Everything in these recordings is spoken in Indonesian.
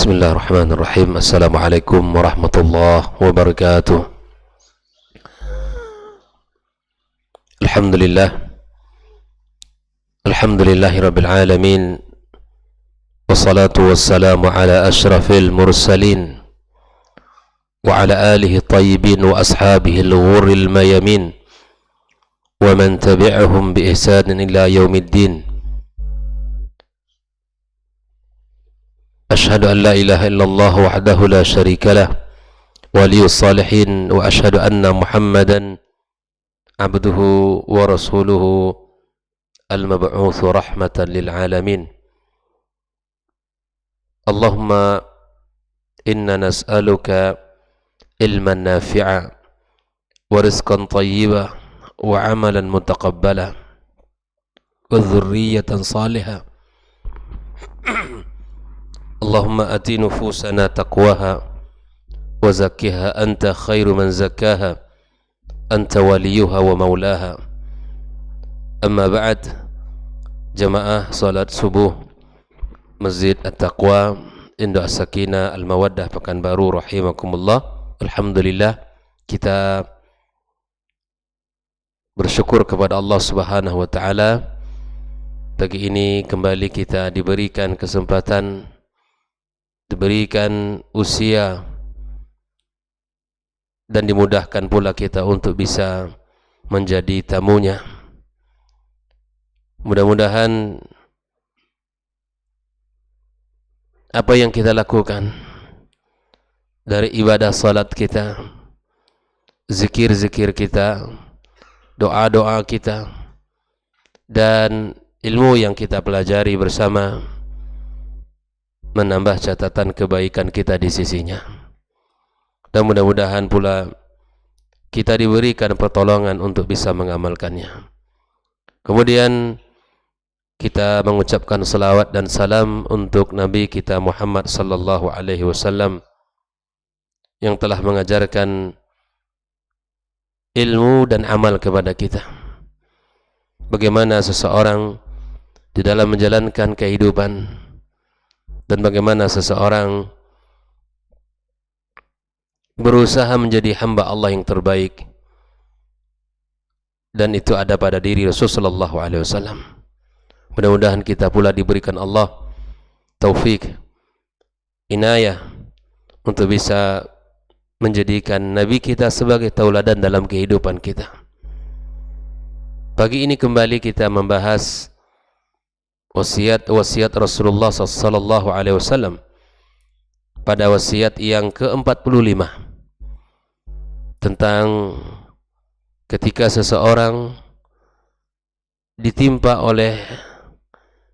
Bismillahirrahmanirrahim. Assalamualaikum warahmatullahi wabarakatuh. Alhamdulillah. Alhamdulillahi rabbil alamin. Wassalatu wassalamu ala ashrafil mursalin wa ala alihi tayyibin wa ashabihi al-ghurril mayamin wa man tabi'ahum bi ihsanin ila yaumiddin. أشهد أن لا إله إلا الله وحده لا شريك له ولي الصالحين وأشهد أن محمدا عبده ورسوله المبعوث رحمة للعالمين. اللهم إنا نسألك علما نافعا ورزقا طيبا وعملا متقبلا وذرية صالحة. اللهم آت نفوسنا تقواها وزكها أنت خير من زكاها أنت وليها ومولاها. أما بعد، jamaah salat subuh Masjid At-Taqwa Induk As-Sakinah Al-Mawaddah Pekanbaru rahimakumullah. Alhamdulillah, kita bersyukur kepada Allah Subhanahu wa taala. Pagi ini kembali kita diberikan kesempatan, diberikan usia, dan dimudahkan pula kita untuk bisa menjadi tamunya. Mudah-mudahan apa yang kita lakukan dari ibadah salat kita, zikir-zikir kita, doa-doa kita, dan ilmu yang kita pelajari bersama menambah catatan kebaikan kita di sisinya. Dan mudah-mudahan pula kita diberikan pertolongan untuk bisa mengamalkannya. Kemudian kita mengucapkan salawat dan salam untuk Nabi kita Muhammad sallallahu alaihi wasallam yang telah mengajarkan ilmu dan amal kepada kita. Bagaimana seseorang di dalam menjalankan kehidupan, dan bagaimana seseorang berusaha menjadi hamba Allah yang terbaik, dan itu ada pada diri Rasulullah SAW. Mudah-mudahan kita pula diberikan Allah taufik, inayah untuk bisa menjadikan Nabi kita sebagai tauladan dalam kehidupan kita. Pagi ini kembali kita membahas wasiat Rasulullah sallallahu alaihi wasallam pada wasiat yang ke-45 tentang ketika seseorang ditimpa oleh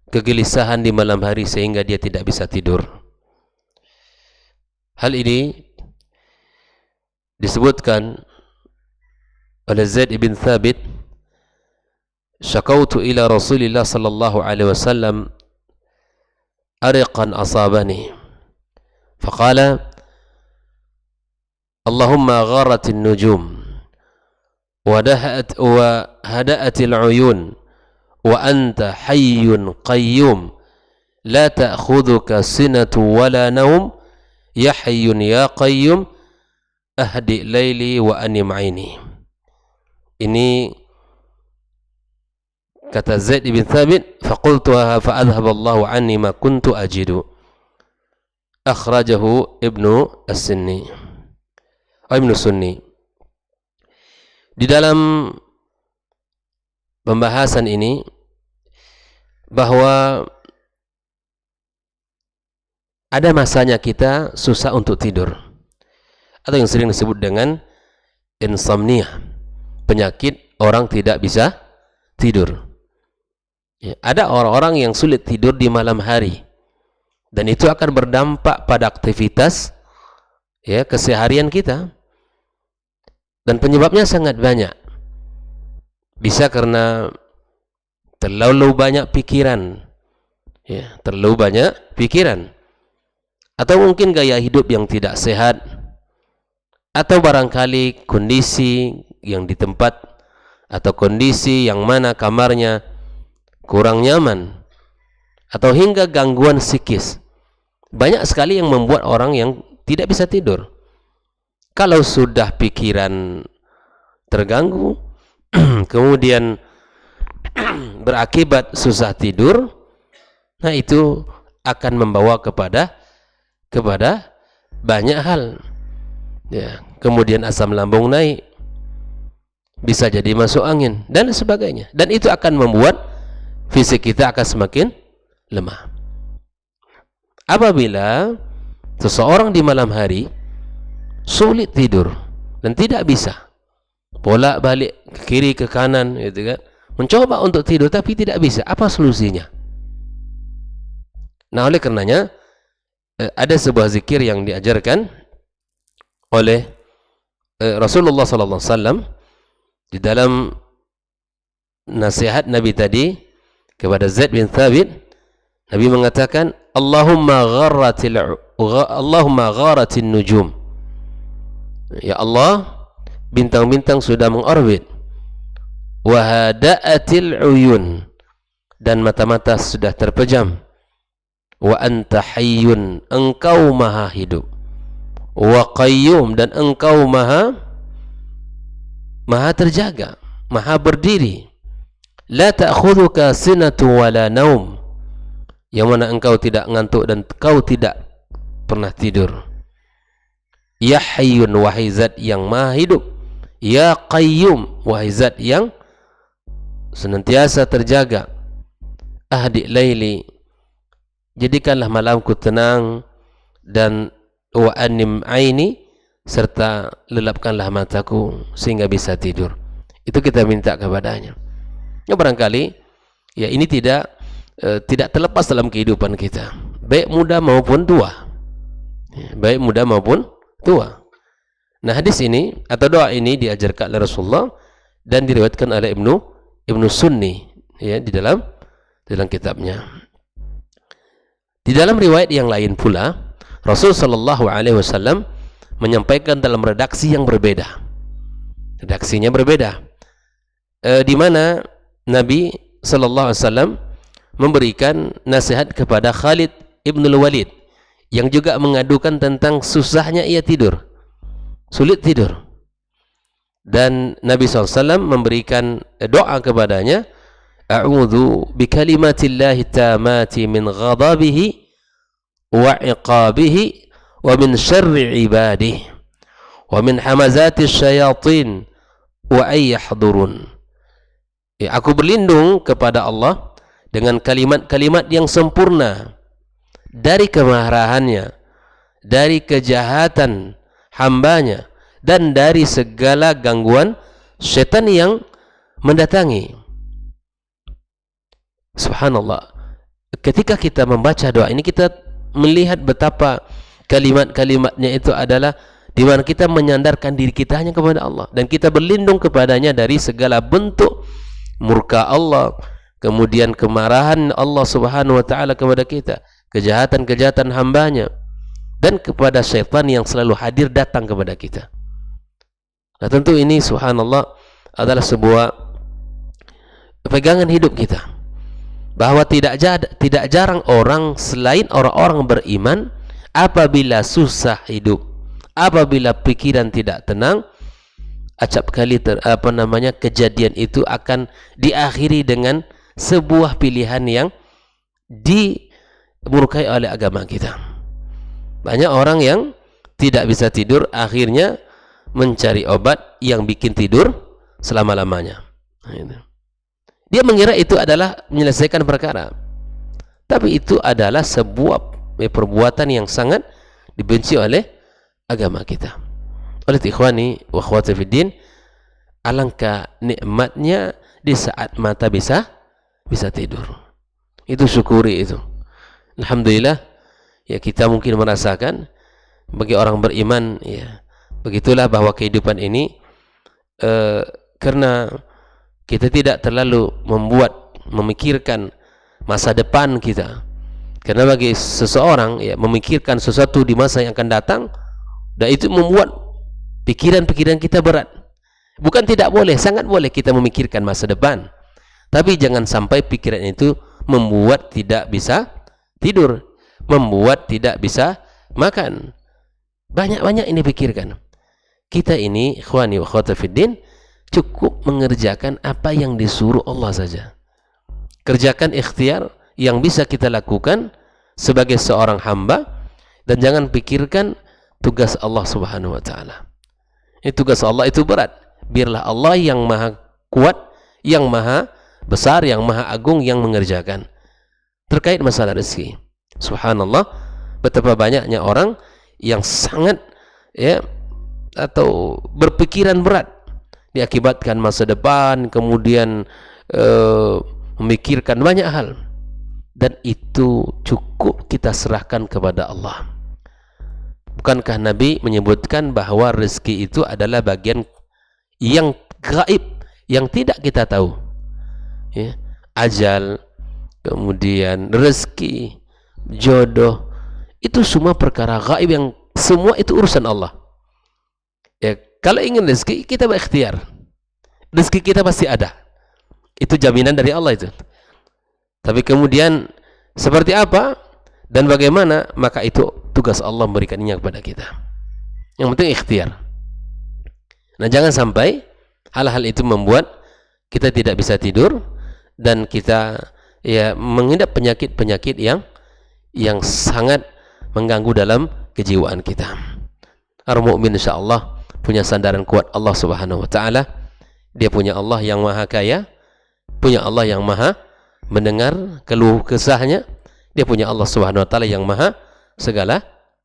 kegelisahan di malam hari sehingga dia tidak bisa tidur. Hal ini disebutkan oleh Zaid ibn Thabit, syakautu ila Rasulillah sallallahu alaihi wasallam ariqan asabani faqala Allahumma gharatin nujum wa hada'atil uyun wa anta hayyun qayyum la ta'khudhuka sinatu wala naum ya hayyun ya qayyum ahdi laili wa anim aini. Ini kata Zaid bin Thabit, faqultuha fa'adhhaballahu anni ma kuntu ajidu. Akhrajahu Ibnu As-Sunni. Ibnu Sunni. Di dalam pembahasan ini bahwa ada masanya kita susah untuk tidur, atau yang sering disebut dengan insomnia, penyakit orang tidak bisa tidur. Ya, ada orang-orang yang sulit tidur di malam hari, dan itu akan berdampak pada aktivitas keseharian kita, dan penyebabnya sangat banyak. Bisa karena terlalu banyak pikiran, terlalu banyak pikiran, atau mungkin gaya hidup yang tidak sehat, atau barangkali kondisi yang di tempat atau kondisi yang mana kamarnya kurang nyaman, atau hingga gangguan psikis Banyak sekali yang membuat orang yang tidak bisa tidur. Kalau sudah pikiran terganggu, kemudian berakibat susah tidur, nah itu akan membawa kepada banyak hal. Ya, kemudian asam lambung naik, bisa jadi masuk angin dan sebagainya. Dan itu akan membuat fisik kita akan semakin lemah. Apabila seseorang di malam hari sulit tidur dan tidak bisa, bolak-balik ke kiri ke kanan, gitu kan, mencoba untuk tidur tapi tidak bisa, apa solusinya? Nah, oleh karenanya ada sebuah zikir yang diajarkan oleh Rasulullah sallallahu alaihi wasallam di dalam nasihat Nabi tadi kepada Zaid bin Thabit. Nabi mengatakan, Allahumma gharatin nujum. Ya Allah, bintang-bintang sudah mengorbit. Wa hada'atil uyun, dan mata-mata sudah terpejam. Wa anta hayyun, engkau maha hidup. Wa qayyum, dan engkau maha terjaga, maha berdiri. La ta'khudhuka sinatu wala naum, yang mana engkau tidak ngantuk dan kau tidak pernah tidur. Ya hayyun, wahai zat yang maha hidup. Ya qayyum, wahai zat yang senantiasa terjaga. Ahdi laili, jadikanlah malamku tenang, dan wa anim aini, serta lelapkanlah mataku sehingga bisa tidur. Itu kita minta kepadanya. Ya, barangkali ya ini tidak terlepas dalam kehidupan kita, baik muda maupun tua. Ya, baik muda maupun tua. Nah, hadis ini atau doa ini diajarkan oleh Rasulullah dan diriwayatkan oleh Ibnu Sunni, ya, di dalam kitabnya. Di dalam riwayat yang lain pula, Rasul sallallahu alaihi wasallam menyampaikan dalam redaksi yang berbeda. Redaksinya berbeda. Di mana Nabi sallallahu alaihi wasallam memberikan nasihat kepada Khalid ibnul Walid yang juga mengadukan tentang susahnya ia tidur, sulit tidur. Dan Nabi SAW memberikan doa kepadanya, a'udzu bikalimatillahi tamati min ghadabihi wa iqabihi wa min syarri ibadihi wa min hamazati syayatin wa ay yahdurun. Ya, aku berlindung kepada Allah dengan kalimat-kalimat yang sempurna dari kemarahannya, dari kejahatan hambanya, dan dari segala gangguan setan yang mendatangi. Subhanallah, ketika kita membaca doa ini, kita melihat betapa kalimat-kalimatnya itu adalah di mana kita menyandarkan diri kita hanya kepada Allah, dan kita berlindung kepadanya dari segala bentuk murka Allah, kemudian kemarahan Allah subhanahu wa ta'ala kepada kita, kejahatan-kejahatan hambanya, dan kepada syaitan yang selalu hadir datang kepada kita. Nah, tentu ini subhanallah adalah sebuah pegangan hidup kita, bahwa tidak jarang orang selain orang-orang beriman apabila susah hidup, apabila pikiran tidak tenang, acap kali kejadian itu akan diakhiri dengan sebuah pilihan yang dimurkai oleh agama kita. Banyak orang yang tidak bisa tidur akhirnya mencari obat yang bikin tidur selama-lamanya. Dia mengira itu adalah menyelesaikan perkara, tapi itu adalah sebuah perbuatan yang sangat dibenci oleh agama kita. Oleh ikhwani wa akhwati fiddin, alangkah nikmatnya di saat mata bisa tidur. Itu syukuri itu. Alhamdulillah, ya, kita mungkin merasakan bagi orang beriman, ya, begitulah bahwa kehidupan ini karena kita tidak terlalu memikirkan masa depan kita. Karena bagi seseorang, ya, memikirkan sesuatu di masa yang akan datang, dan itu membuat pikiran-pikiran kita berat. Bukan tidak boleh, sangat boleh kita memikirkan masa depan, tapi jangan sampai pikiran itu membuat tidak bisa tidur. membuat tidak bisa makan. Banyak-banyak ini pikirkan. Kita ini ikhwani wa akhwati fiddin cukup mengerjakan apa yang disuruh Allah saja. Kerjakan ikhtiar yang bisa kita lakukan sebagai seorang hamba, dan jangan pikirkan tugas Allah Subhanahu wa taala. Tugas Allah itu berat. Biarlah Allah yang maha kuat, yang maha besar, yang maha agung yang mengerjakan. Terkait masalah rezeki, subhanallah, betapa banyaknya orang yang sangat atau berpikiran berat diakibatkan masa depan, kemudian memikirkan banyak hal, dan itu cukup kita serahkan kepada Allah. Bukankah Nabi menyebutkan bahwa rezeki itu adalah bagian yang gaib, yang tidak kita tahu, ajal, kemudian rezeki, jodoh, itu semua perkara gaib yang semua itu urusan Allah. Kalau ingin rezeki, kita berikhtiar. Rezeki kita pasti ada. Itu jaminan dari Allah itu. Tapi kemudian seperti apa dan bagaimana, maka itu tugas Allah memberikannya kepada kita. Yang penting ikhtiar. Nah, jangan sampai hal-hal itu membuat kita tidak bisa tidur dan kita mengidap penyakit-penyakit yang sangat mengganggu dalam kejiwaan kita. Orang mukmin insyaallah punya sandaran kuat Allah Subhanahu wa taala. Dia punya Allah yang maha kaya, punya Allah yang maha mendengar keluh kesahnya, dia punya Allah Subhanahu wa taala yang maha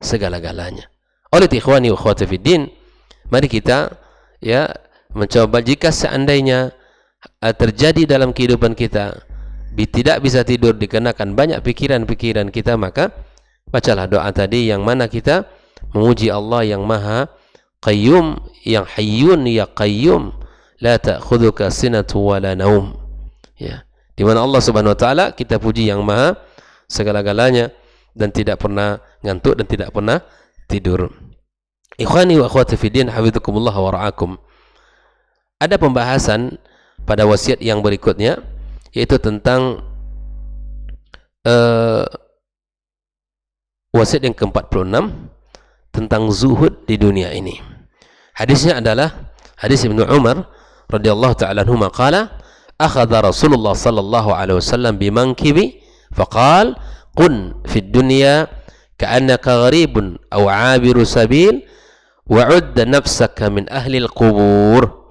segala-galanya. Oleh ikhwani wa akhwati fiddin, mari kita mencoba, jika seandainya terjadi dalam kehidupan kita tidak bisa tidur dikarenakan banyak pikiran-pikiran kita, maka bacalah doa tadi yang mana kita memuji Allah yang maha qayyum, yang hayyun ya qayyum, la ta'khudhuka sinatu wa la naum. Di mana Allah Subhanahu wa taala kita puji yang maha segala-galanya dan tidak pernah ngantuk dan tidak pernah tidur. Ikhwani wa akhwati fiddin, hafizakumullah wa ra'akum. Ada pembahasan pada wasiat yang berikutnya, yaitu tentang wasiat yang ke-46 tentang zuhud di dunia ini. Hadisnya adalah hadis Ibnu Umar radhiyallahu ta'ala anhu qala akhadha Rasulullah sallallahu alaihi wasallam bimankibi faqal kun fid dunya ka'annaka gharibun aw 'abiru sabil wa'ud nafsaka min ahli al-qubur.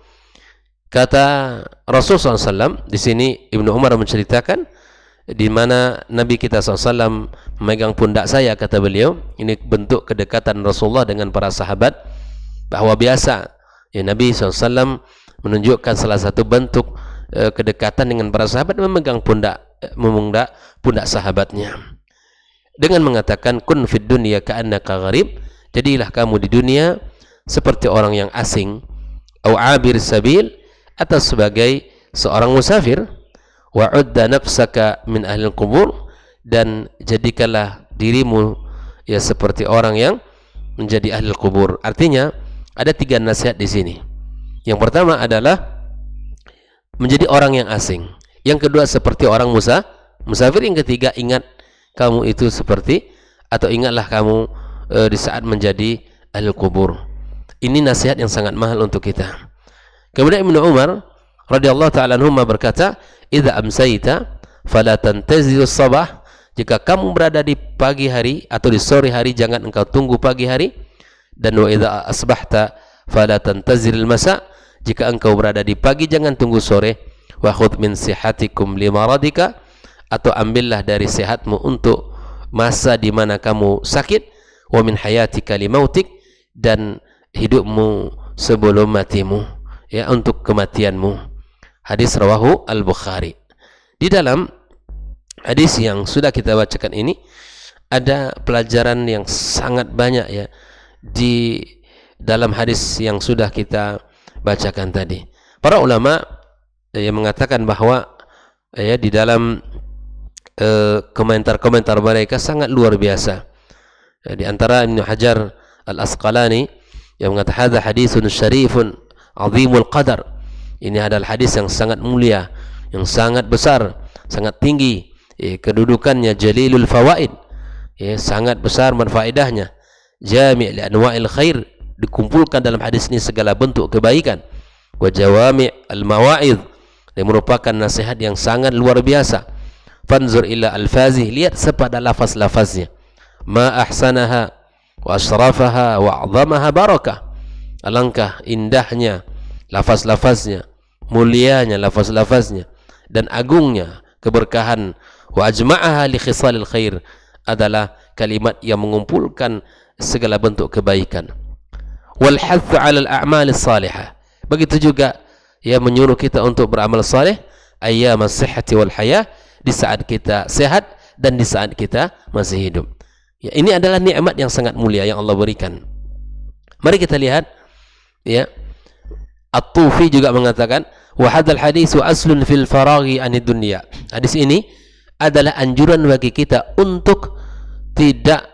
Kata Rasulullah SAW, di sini Ibnu Umar menceritakan di mana Nabi kita SAW memegang pundak saya, kata beliau. Ini bentuk kedekatan Rasulullah dengan para sahabat, bahwa biasa Nabi SAW menunjukkan salah satu bentuk kedekatan dengan para sahabat, memegang pundak sahabatnya dengan mengatakan kun fid dunya ka'annaka gharib, jadilah kamu di dunia seperti orang yang asing, au abir sabil, atau sebagai seorang musafir, wa'udda nafsaka min ahli kubur, dan jadikanlah dirimu seperti orang yang menjadi ahli kubur. Artinya ada 3 nasihat di sini. Yang pertama adalah menjadi orang yang asing. Yang kedua seperti orang musafir. Yang ketiga, ingat kamu itu seperti, atau ingatlah kamu di saat menjadi ahli kubur. Ini nasihat yang sangat mahal untuk kita. Kemudian Ibnu Umar radhiyallahu ta'ala anhu berkata, idza amsayta fala tantaziru sabah, jika kamu berada di pagi hari atau di sore hari, jangan engkau tunggu pagi hari. Dan wa idza asbahta fala tantaziril masa, jika engkau berada di pagi jangan tunggu sore. Wa khudh min sihatikum limaradika, atau ambillah dari sehatmu untuk masa di mana kamu sakit. Wa min hayatika limautik, dan hidupmu sebelum matimu, untuk kematianmu. Hadis rawahu Al-Bukhari. Di dalam hadis yang sudah kita bacakan ini ada pelajaran yang sangat banyak di dalam hadis yang sudah kita bacakan tadi. Para ulama mengatakan bahwa di dalam komentar-komentar mereka sangat luar biasa. Di antara Ibnu Hajar Al-Asqalani yang mengatakan hadza hadisun syarifun azimul qadar, ini adalah hadis yang sangat mulia, yang sangat besar, sangat tinggi kedudukannya, jalilul fawaid, ya, sangat besar manfaatnya. Jami' li anwa'il khair, dikumpulkan dalam hadis ini segala bentuk kebaikan. Wa jawami' al mawa'idh, yang merupakan nasihat yang sangat luar biasa. Fanzur ila alfazih, lihat sepada lafaz-lafaznya. Ma ahsanaha wa asrafaha wa a'zamaha barakah. Alangkah indahnya lafaz-lafaznya, mulianya lafaz-lafaznya, dan agungnya keberkahan. Wa ajma'aha li khisalil khair, adalah kalimat yang mengumpulkan segala bentuk kebaikan. Wal hathu 'alal a'malis salihah, begitu juga ya menyuruh kita untuk beramal saleh. Ayyamas sihhati wal hayah, di saat kita sehat dan di saat kita masih hidup. Ya, ini adalah nikmat yang sangat mulia yang Allah berikan. Mari kita lihat, ya, At-Tufi juga mengatakan, wa hadzal haditsu aslun fil faraghi anid dunya. Hadis ini adalah anjuran bagi kita untuk tidak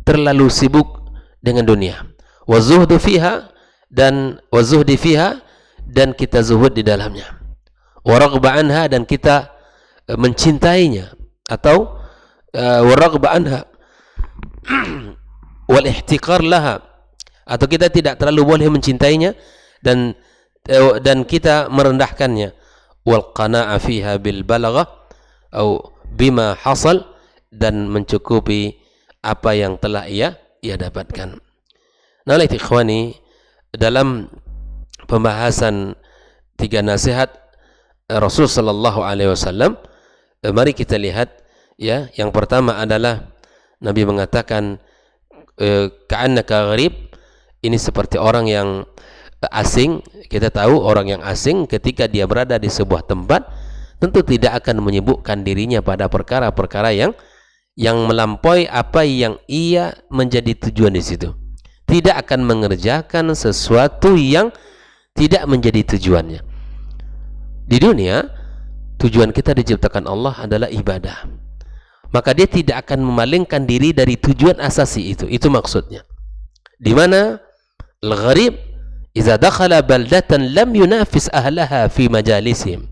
terlalu sibuk dengan dunia. Wa zuhdu fiha, dan wa zuhdi fiha, dan kita zuhud di dalamnya. Wa raghba anha, dan kita mencintainya, atau wa raghba anha wal ihtiqar laha, atau kita tidak terlalu boleh mencintainya dan kita merendahkannya. Wal qana'a fiha bil balaghah atau bima hasal, dan mencukupi apa yang telah ia dapatkan. Nah, ikhwani, dalam pembahasan 3 nasihat Rasul sallallahu alaihi wasallam, mari kita lihat, ya, yang pertama adalah Nabi mengatakan ka'annaka gharib, ini seperti orang yang asing. Kita tahu orang yang asing ketika dia berada di sebuah tempat tentu tidak akan menyibukkan dirinya pada perkara-perkara yang melampaui apa yang ia menjadi tujuan di situ. Tidak akan mengerjakan sesuatu yang tidak menjadi tujuannya. Di dunia, tujuan kita diciptakan Allah adalah ibadah. Maka dia tidak akan memalingkan diri dari tujuan asasi itu. Itu maksudnya. Di mana al-gharib idza dakhala baldatan lam yunafis ahlaha fi majalisihim.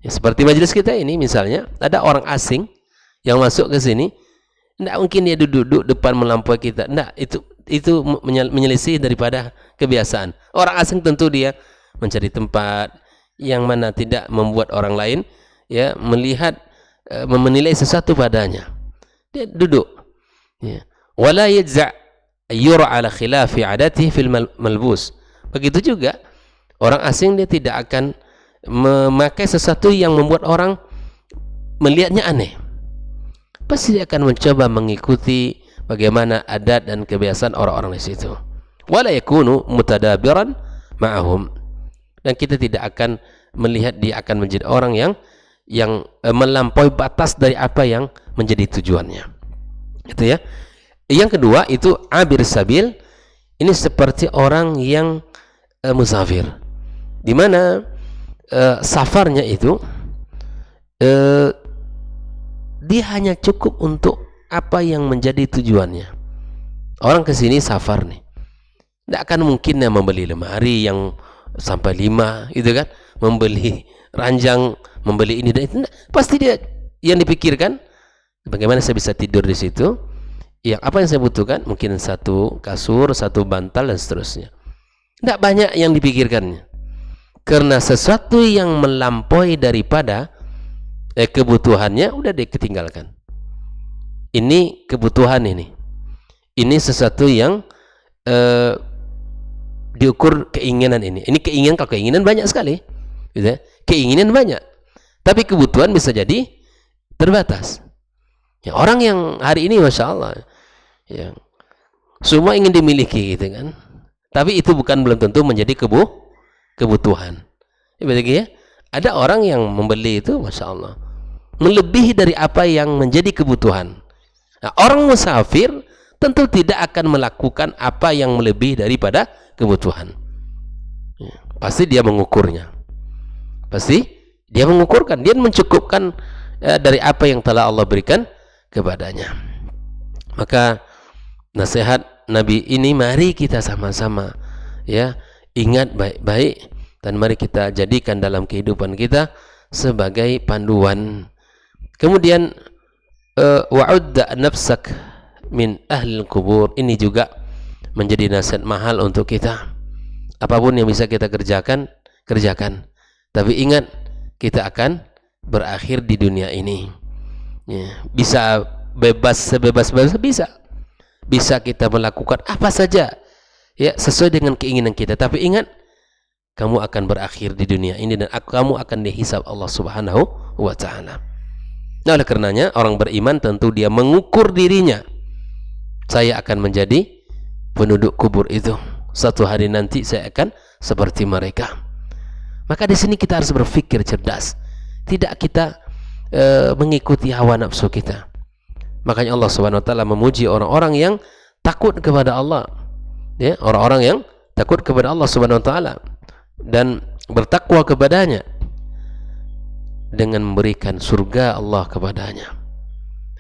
Ya, seperti majelis kita ini misalnya, ada orang asing yang masuk ke sini, tidak mungkin dia duduk depan melampaui kita. Tidak, itu menyelisih daripada kebiasaan. Orang asing tentu dia mencari tempat yang mana tidak membuat orang lain, ya, melihat menilai sesuatu padanya. Dia duduk, ya. Wala yajza' yura ala khilafi adatihi fil malbus. Begitu juga orang asing, dia tidak akan memakai sesuatu yang membuat orang melihatnya aneh. Pasti dia akan mencoba mengikuti bagaimana adat dan kebiasaan orang-orang di situ. Wala yakunu mutadabiran ma'ahum, dan kita tidak akan melihat dia akan menjadi orang yang melampaui batas dari apa yang menjadi tujuannya. Itu, ya. Yang kedua itu abir sabil. Ini seperti orang yang musafir, di mana safarnya itu dia hanya cukup untuk apa yang menjadi tujuannya. Orang ke sini safar nih, tidak akan mungkin ya membeli lemari yang sampai 5, gitu kan, membeli ranjang, membeli ini dan itu. Pasti dia yang dipikirkan, bagaimana saya bisa tidur di situ, yang apa yang saya butuhkan, mungkin 1 kasur, 1 bantal, dan seterusnya. Tidak banyak yang dipikirkannya, karena sesuatu yang melampaui daripada kebutuhannya udah diketinggalkan. Ini kebutuhan, ini sesuatu yang diukur keinginan ini keinginan. Kalau keinginan banyak sekali, gitu ya. Keinginan banyak, tapi kebutuhan bisa jadi terbatas. Ya, orang yang hari ini masya Allah, ya, semua ingin dimiliki, gitu kan, tapi itu belum tentu menjadi kebutuhan. Ya, ada orang yang membeli itu masya Allah melebihi dari apa yang menjadi kebutuhan. Nah, orang musafir tentu tidak akan melakukan apa yang melebihi daripada kebutuhan. Ya, pasti dia mengukurnya. Dia mencukupkan dari apa yang telah Allah berikan kepadanya. Maka nasihat Nabi ini mari kita sama-sama, ya, ingat baik-baik, dan mari kita jadikan dalam kehidupan kita sebagai panduan. Kemudian wa'udda nafsak min ahli kubur, ini juga menjadi nasihat mahal untuk kita. Apapun yang bisa kita kerjakan, kerjakan. Tapi ingat, kita akan berakhir di dunia ini. Ya, bisa bebas, sebebas-bebas bisa. Bisa kita melakukan apa saja, ya, sesuai dengan keinginan kita. Tapi ingat, kamu akan berakhir di dunia ini dan kamu akan dihisab Allah Subhanahu wa Ta'ala. Nah, oleh karenanya orang beriman tentu dia mengukur dirinya. Saya akan menjadi penduduk kubur itu. Satu hari nanti saya akan seperti mereka. Maka di sini kita harus berpikir cerdas. Tidak kita mengikuti hawa nafsu kita. Makanya Allah Subhanahu wa Ta'ala memuji orang-orang yang takut kepada Allah. Ya, orang-orang yang takut kepada Allah Subhanahu wa Ta'ala dan bertakwa kepadanya dengan memberikan surga Allah kepadanya.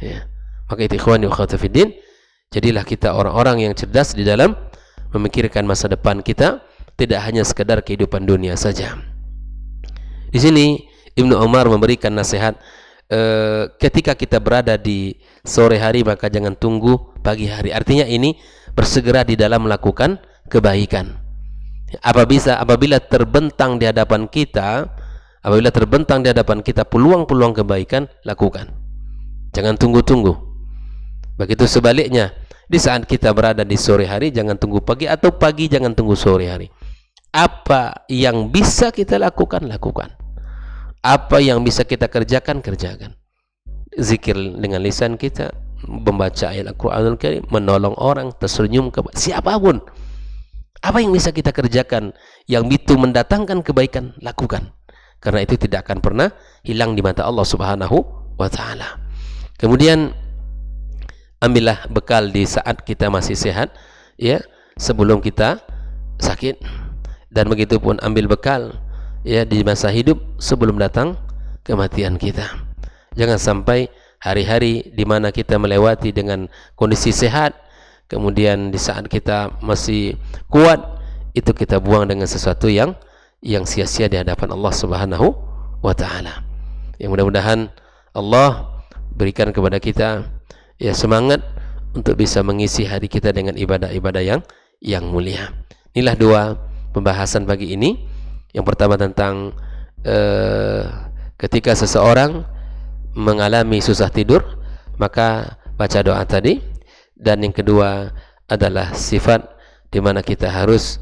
Ya. Maka itu ikhwani wa akhwati fiddin, jadilah kita orang-orang yang cerdas di dalam memikirkan masa depan kita, tidak hanya sekedar kehidupan dunia saja. Di sini Ibnu Umar memberikan nasihat, ketika kita berada di sore hari maka jangan tunggu pagi hari. Artinya ini bersegera di dalam melakukan kebaikan. Apabila terbentang di hadapan kita, peluang-peluang kebaikan, lakukan. Jangan tunggu-tunggu. Begitu sebaliknya, di saat kita berada di sore hari jangan tunggu pagi, atau pagi jangan tunggu sore hari. Apa yang bisa kita lakukan, lakukan. Apa yang bisa kita kerjakan, kerjakan. Zikir dengan lisan kita, membaca ayat Al-Quranul Karim, menolong orang, tersenyum kepada siapapun. Apa yang bisa kita kerjakan yang itu mendatangkan kebaikan, lakukan. Karena itu tidak akan pernah hilang di mata Allah Subhanahu wa Ta'ala. Kemudian ambillah bekal di saat kita masih sehat, ya, sebelum kita sakit, dan begitu pun ambil bekal, ya, di masa hidup sebelum datang kematian kita. Jangan sampai hari-hari di mana kita melewati dengan kondisi sehat, kemudian di saat kita masih kuat, itu kita buang dengan sesuatu yang sia-sia di hadapan Allah Subhanahu wa Ta'ala. Yang mudah-mudahan Allah berikan kepada kita, ya, semangat untuk bisa mengisi hari kita dengan ibadah-ibadah yang mulia. Inilah dua pembahasan pagi ini. Yang pertama tentang ketika seseorang mengalami susah tidur, maka baca doa tadi. Dan yang kedua adalah sifat di mana kita harus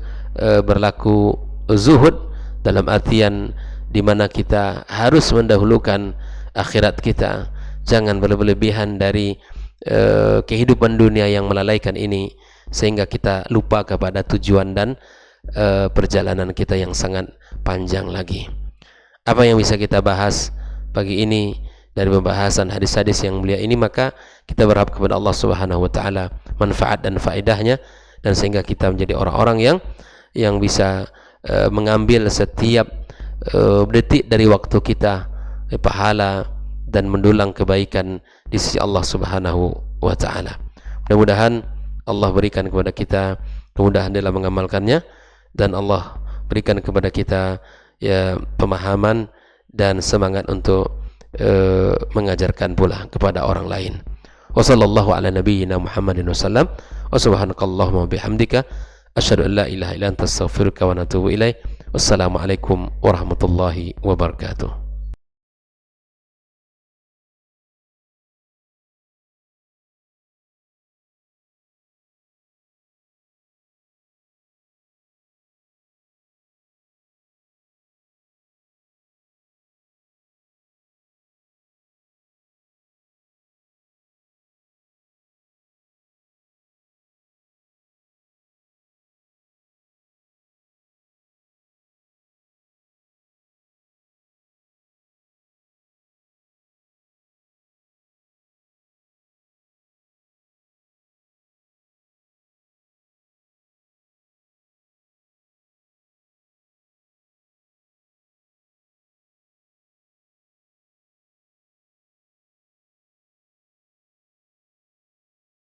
berlaku zuhud, dalam artian di mana kita harus mendahulukan akhirat kita. Jangan berlebihan dari kehidupan dunia yang melalaikan ini, sehingga kita lupa kepada tujuan dan perjalanan kita yang sangat panjang lagi. Apa yang bisa kita bahas pagi ini dari pembahasan hadis-hadis yang mulia ini, maka kita berharap kepada Allah Subhanahu wa Ta'ala manfaat dan faedahnya, dan sehingga kita menjadi orang-orang yang bisa mengambil setiap detik dari waktu kita pahala dan mendulang kebaikan di sisi Allah Subhanahu wa Ta'ala. Mudah-mudahan Allah berikan kepada kita kemudahan dalam mengamalkannya, dan Allah berikan kepada kita, ya, pemahaman dan semangat untuk mengajarkan pula kepada orang lain. Wassallallahu ala nabiyyina Muhammadin wasallam, wa subhanakallahumma bihamdika asyhadu an la ilaha illa anta astaghfiruka wa atubu ilaik. Wassalamualaikum warahmatullahi wabarakatuh.